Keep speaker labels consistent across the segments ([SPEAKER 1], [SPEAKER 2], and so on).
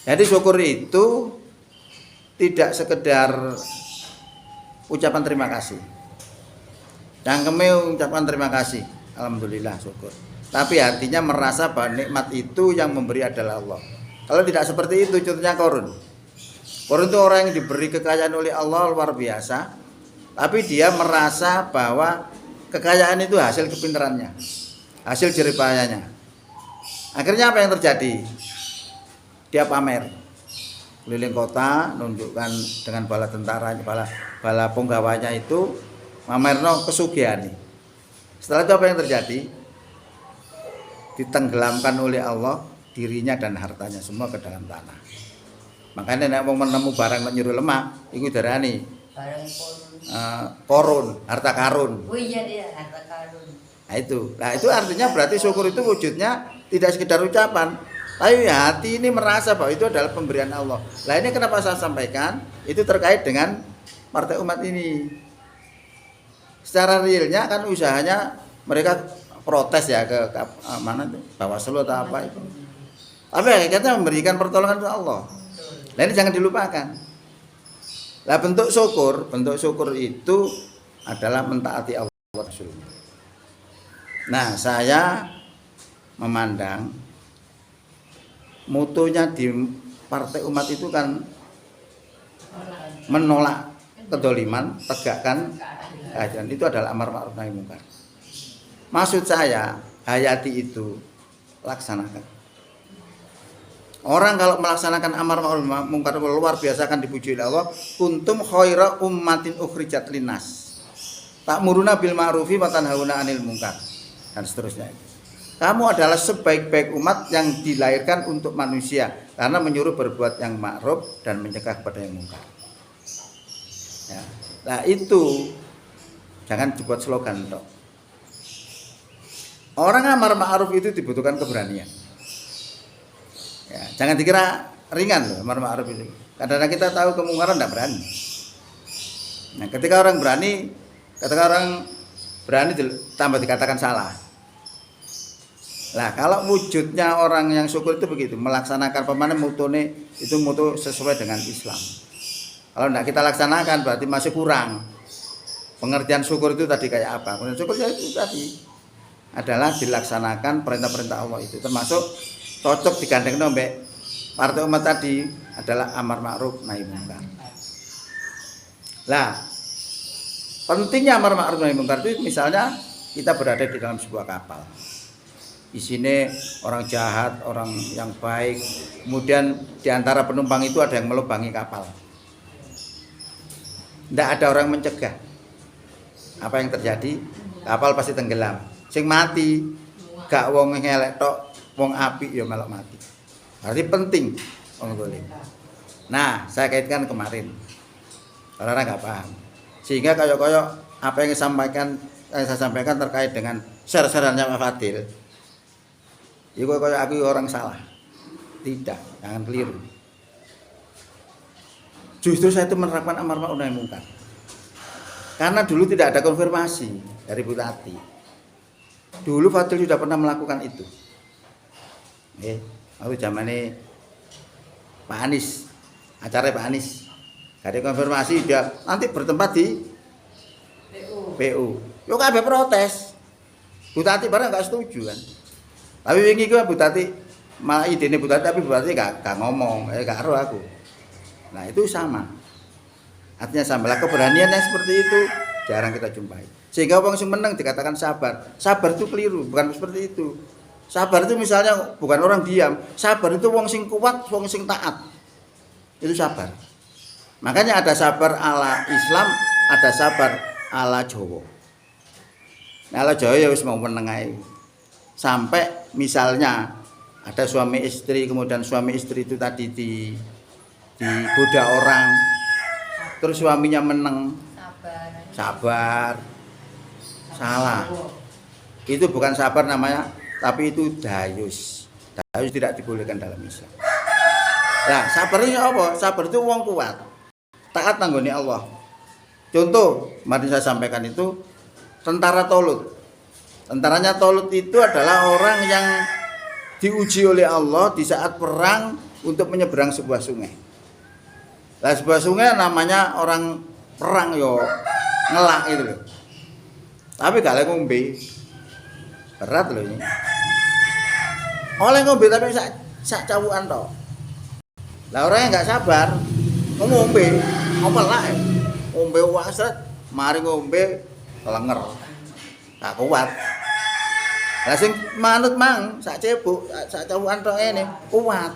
[SPEAKER 1] Jadi syukur itu tidak sekedar ucapan terima kasih. Cangkeme ucapan terima kasih, alhamdulillah syukur. Tapi hatinya merasa bahwa nikmat itu yang memberi adalah Allah. Kalau tidak seperti itu, contohnya Korun. Korun itu orang yang diberi kekayaan oleh Allah luar biasa, tapi dia merasa bahwa kekayaan itu hasil kepintarannya, hasil jeripayanya. Akhirnya apa yang terjadi? Dia pamer, keliling kota, nunjukkan dengan bala tentara, bala penggawanya itu, mamerno kesugihan. Setelah itu apa yang terjadi? Ditenggelamkan oleh Allah dirinya dan hartanya semua ke dalam tanah. Makanya nek mau menemu barang nyuruh lemah, itu darani korun, harta karun.
[SPEAKER 2] Oh iya dia harta karun.
[SPEAKER 1] Nah itu artinya berarti syukur itu wujudnya tidak sekedar ucapan, tapi hati ini merasa bahwa itu adalah pemberian Allah. Nah ini kenapa saya sampaikan itu terkait dengan partai umat ini. Secara realnya kan usahanya mereka protes ya ke mana tuh Bawaslu atau apa itu. Tapi akhirnya memberikan pertolongan ke Allah. Nah ini jangan dilupakan. Nah bentuk syukur itu adalah mentaati Allah Rasulnya. Nah saya memandang mutunya di partai umat itu kan menolak kedoliman, tegakkan keadilan. Itu adalah amar ma'ruf nahi munkar. Maksud saya hayati itu laksanakan. Orang kalau melaksanakan amar ma'ruf nahi munkar luar biasa akan dipuji oleh Allah. Kuntum khaira ummatin ukhrijat linnas. Ta'muruna bil ma'rufi wa tanhauna 'anil munkar. Dan seterusnya. Kamu adalah sebaik-baik umat yang dilahirkan untuk manusia karena menyuruh berbuat yang ma'ruf dan mencegah kepada yang munkar. Ya. Nah itu jangan dibuat slogan toh. Orang amar ma'ruf itu dibutuhkan keberanian. Ya, jangan dikira ringan loh amar ma'ruf itu. Kadang-kadang kita tahu kemungkaran tidak berani. Nah, ketika orang berani tambah dikatakan salah. Nah, kalau wujudnya orang yang syukur itu begitu, melaksanakan pemana mutune itu mutu sesuai dengan Islam. Kalau tidak kita laksanakan berarti masih kurang. Pengertian syukur itu tadi kayak apa? Pengertian syukur itu tadi adalah dilaksanakan perintah-perintah Allah itu, termasuk cocok digandeng nombek partai umat tadi adalah amar ma'ruf nahi munkar. Nah, pentingnya amar ma'ruf nahi munkar itu misalnya kita berada di dalam sebuah kapal. Di sini orang jahat, orang yang baik, kemudian di antara penumpang itu ada yang melubangi kapal. Tidak ada orang mencegah. Apa yang terjadi? Kapal pasti tenggelam. Sing mati gak wong ngelek tok, wong apik ya melok mati. Berarti penting wong dolim. Nah, saya kaitkan kemarin. Orang-orang nggak paham. Sehingga koyok-koyok apa yang saya sampaikan terkait dengan share-shareannya Pak Fadil. Ya koyok aku orang salah. Tidak, jangan keliru. Justru saya itu menerapkan amar ma'ruf nahi munkar. Karena dulu tidak ada konfirmasi dari Bu Tati. Dulu Fadil sudah pernah melakukan itu. Waktu zamannya Pak Anies, acara Pak Anies. Ada konfirmasi dia nanti bertempat di PU. Yo kabeh protes. Bu Tati barang enggak setuju kan. Tapi wingi ku Bu Tati malah idene Bu Tati tapi Bu Tati gak ngomong, gak ero aku. Nah, itu sama. Artinya sama. Lah keberanian yang seperti itu jarang kita jumpai. Sehingga wong sing meneng dikatakan sabar. Sabar itu keliru, bukan seperti itu. Sabar itu misalnya bukan orang diam. Sabar itu wong sing kuat, wong sing taat. Itu sabar. Makanya ada sabar ala Islam, ada sabar ala Jawa. Nah, ala Jawa ya wis mau meneng ae. Sampai misalnya ada suami istri, kemudian suami istri itu tadi digoda orang, terus suaminya meneng, sabar, salah. Itu bukan sabar namanya, tapi itu dayus. Dayus tidak dibolehkan dalam Islam. Nah, sabarnya apa? Sabar itu wong kuat, taat nanggone Allah. Contoh, mari saya sampaikan itu tentara Tolut. Tentaranya Tolut itu adalah orang yang diuji oleh Allah di saat perang untuk menyeberang sebuah sungai. Nah, sebuah sungai namanya orang perang yo ngelak itu loh. Tapi gak oleh ngombe. Berat loh ini. Oleh ngombe tapi sak cawukan toh. Lah orang yang nggak sabar ngombe, ngopelak ya. Ngombe wasret, mari ngombe kelenger. Tak kuat. Lah sing manut mang sak cebuk, sak cawukan tok ngene, kuat.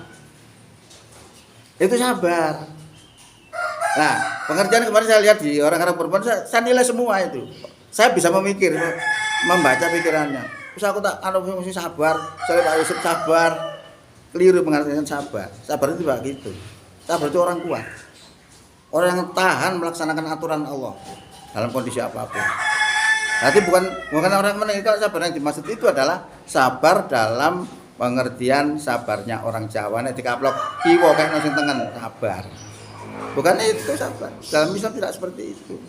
[SPEAKER 1] Itu sabar. Nah, pengertian kemarin saya lihat di orang-orang perempuan, saya nilai semua itu. Saya bisa memikir, membaca pikirannya. Terus aku tak mesti sabar, saya Pak Yusuf sabar. Keliru mengartikan sabar. Sabar itu tidak gitu. Sabar itu orang kuat. Orang yang tahan melaksanakan aturan Allah dalam kondisi apapun. Berarti bukan orang meninggal. Sabar yang dimaksud itu adalah sabar dalam pengertian sabarnya orang Jawa. Nek dikaplok kiwa kayak nasi tengen sabar. Bukan itu sabar. Dalam Islam tidak seperti itu.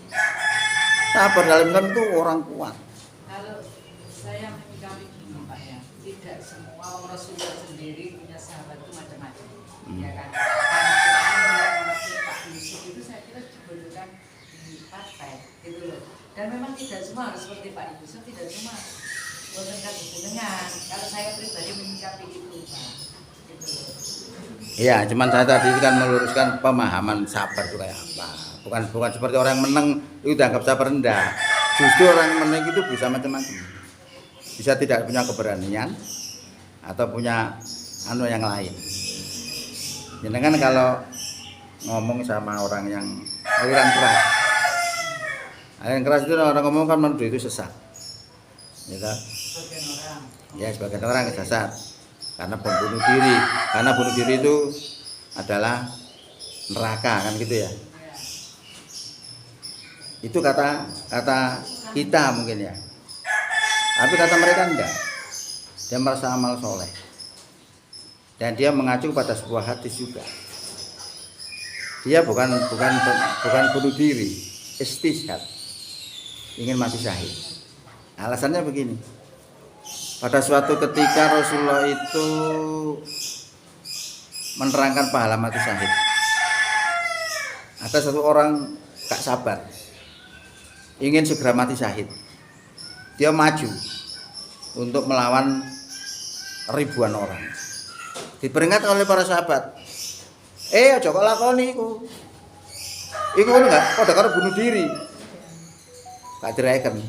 [SPEAKER 1] Sabar dalam Islam itu orang kuat.
[SPEAKER 2] Kalau saya menyikapi gini Pak ya, tidak semua Rasulullah sendiri punya sahabat itu macam-macam, ya kan? Karena Pak Yusuf itu saya kira dibutuhkan di partai, gitu loh. Dan memang tidak semua harus seperti Pak Yusuf, tidak semua bosankan dengan. Kalau saya pribadi menyikapi itu Pak, gitu loh.
[SPEAKER 1] Iya, cuman saya tadi kan meluruskan pemahaman sabar itu kayak apa. Bukan seperti orang menang itu dianggap sabar rendah. Justru orang menang itu bisa macam-macam. Bisa tidak punya keberanian atau punya yang lain. Jadi kan kalau ngomong sama orang yang aliran keras itu orang ngomong kan menuduh itu sesat. Ya, sebagian orang sesat karena pembunuh diri. Karena bunuh diri itu adalah neraka kan gitu ya. Itu kata kita mungkin ya. Tapi kata mereka enggak. Dia merasa amal soleh. Dan dia mengacu pada sebuah hadis juga. Dia bukan bunuh diri, istishhad. Ingin mati syahid. Alasannya begini. Pada suatu ketika Rasulullah itu menerangkan pahala mati syahid. Ada satu orang gak sabar. Ingin segera mati syahid. Dia maju untuk melawan ribuan orang. Diperingatkan oleh para sahabat. Aja kok lakoni iku. Iku enggak padha karo bunuh diri. Gak direken.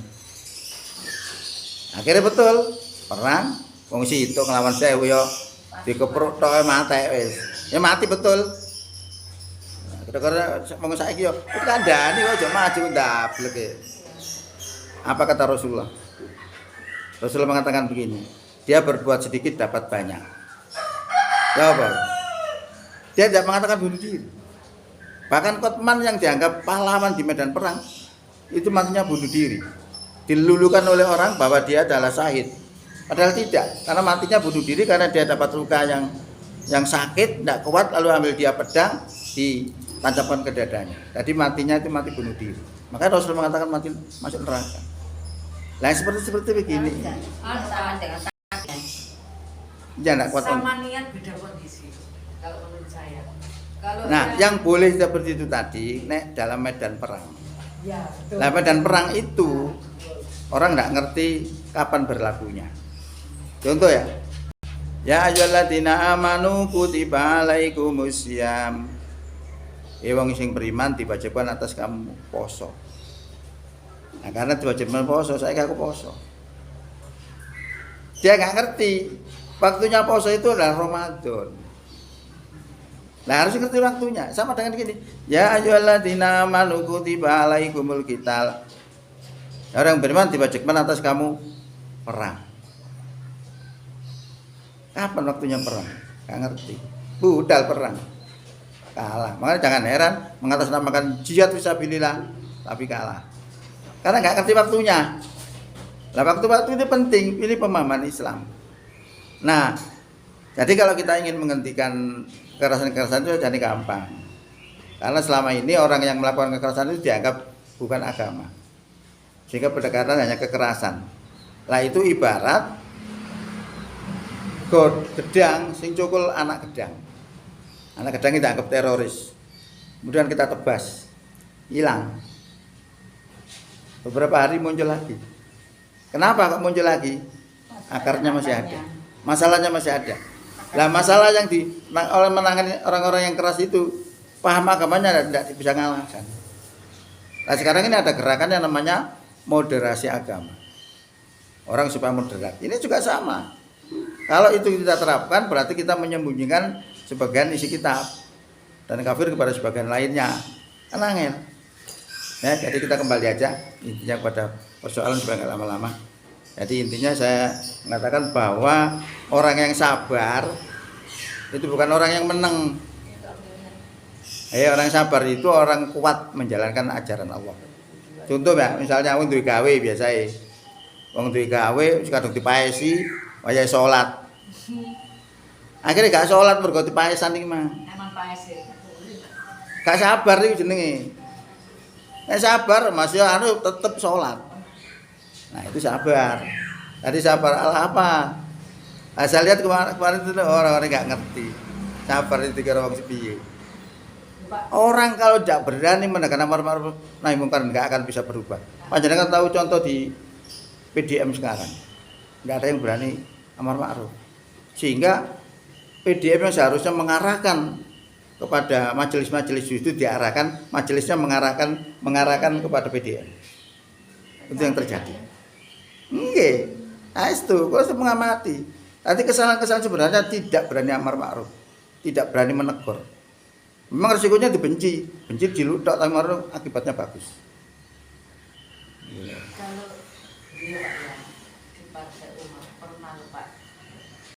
[SPEAKER 1] Akhirnya betul perang wong situ nglawan 1000 ya dikepruk tok mati wis. Ya mati betul. Kira-kira mau saiki yo kandhani kok aja maju ndablek. Apa kata Rasulullah? Rasulullah mengatakan begini, dia berbuat sedikit dapat banyak. Jawab. Dia tidak mengatakan bunuh diri. Bahkan Qutman yang dianggap pahlawan di medan perang itu matinya bunuh diri. Dilulukan oleh orang bahwa dia adalah syahid. Padahal tidak, karena matinya bunuh diri karena dia dapat luka yang sakit, tidak kuat, lalu ambil dia pedang ditancapkan ke dadanya. Jadi matinya itu mati bunuh diri. Maka Rasul mengatakan mati masuk neraka. Nah seperti begini. Ya enggak kuat.
[SPEAKER 2] Sama niat beda kondisi. Kalau menurut saya.
[SPEAKER 1] Nah, yang boleh seperti itu tadi, nek dalam medan perang.
[SPEAKER 2] Ya, betul.
[SPEAKER 1] Nah, medan perang itu orang enggak ngerti kapan berlakunya. Contoh ya. Ya ayyuhalladzina amanu kutiba alaikumusiyam. Wong sing beriman diwajibkan atas kamu poso. Nah, karena diwajibkan poso, saya aku poso. Dia nggak ngerti waktunya poso itu adalah Ramadan. Nah, harus ngerti waktunya. Sama dengan gini. Ya ayyuhalladzina amanu kutiba alaikumul qital. Orang beriman diwajibkan atas kamu perang. Kapan waktunya perang? Nggak ngerti. Budal perang. Kalah. Makanya jangan heran mengatasnamakan jihad fisabilillah tapi kalah. Karena nggak ngerti waktunya. Nah, waktu-waktu itu penting. Ini pemahaman Islam. Nah, jadi kalau kita ingin menghentikan kekerasan-kekerasan itu jadi gampang. Karena selama ini orang yang melakukan kekerasan itu dianggap bukan agama. Sehingga pendekatan hanya kekerasan. Nah, itu ibarat gedang sing cukul anak gedang. Anak gedang kita anggap teroris. Kemudian kita tebas. Hilang. Beberapa hari muncul lagi. Kenapa kok muncul lagi? Akarnya masih ada. Masalahnya masih ada. Lah masalah yang oleh menangani orang-orang yang keras itu paham agamanya tidak bisa ngalahkan. Nah sekarang ini ada gerakan yang namanya moderasi agama. Orang supaya moderat. Ini juga sama. Kalau itu kita terapkan berarti kita menyembunyikan sebagian isi kitab dan kafir kepada sebagian lainnya. Kan angel. Ya, jadi kita kembali aja intinya pada persoalan supaya nggak lama-lama. Jadi intinya saya mengatakan bahwa orang yang sabar itu bukan orang yang menang. Orang sabar itu orang kuat menjalankan ajaran Allah. Contoh ya, misalnya wong duwe gawe biasa wong duwe gawe kadung dipaesi waya salat. Akhirnya gak salat mergo dipaesan iki mah.
[SPEAKER 2] Emang paese.
[SPEAKER 1] Gak sabar iki jenenge. Nek sabar masih tetep salat. Nah, itu sabar. Tadi sabar Allah apa? Nah, saya lihat kemarin itu orang-orang nggak ngerti. Sabar itu kira orang sepiye. Orang kalau tidak berani menekan amar ma'ruf nahi munkar nggak akan bisa berubah. Panjenengan tahu contoh di PDM sekarang. Nggak ada yang berani amar ma'ruf. Sehingga PDM yang seharusnya mengarahkan kepada majelis-majelis itu diarahkan, majelisnya mengarahkan kepada PDM. Itu yang terjadi. Nggih. Nah, itu kalau mengamati. Tadi kesalahan-kesalahan sebenarnya tidak berani amar ma'ruf, tidak berani menegur. Memang resikonya dibenci, benci diludak amar ma'ruf akibatnya bagus.
[SPEAKER 2] Kalau dia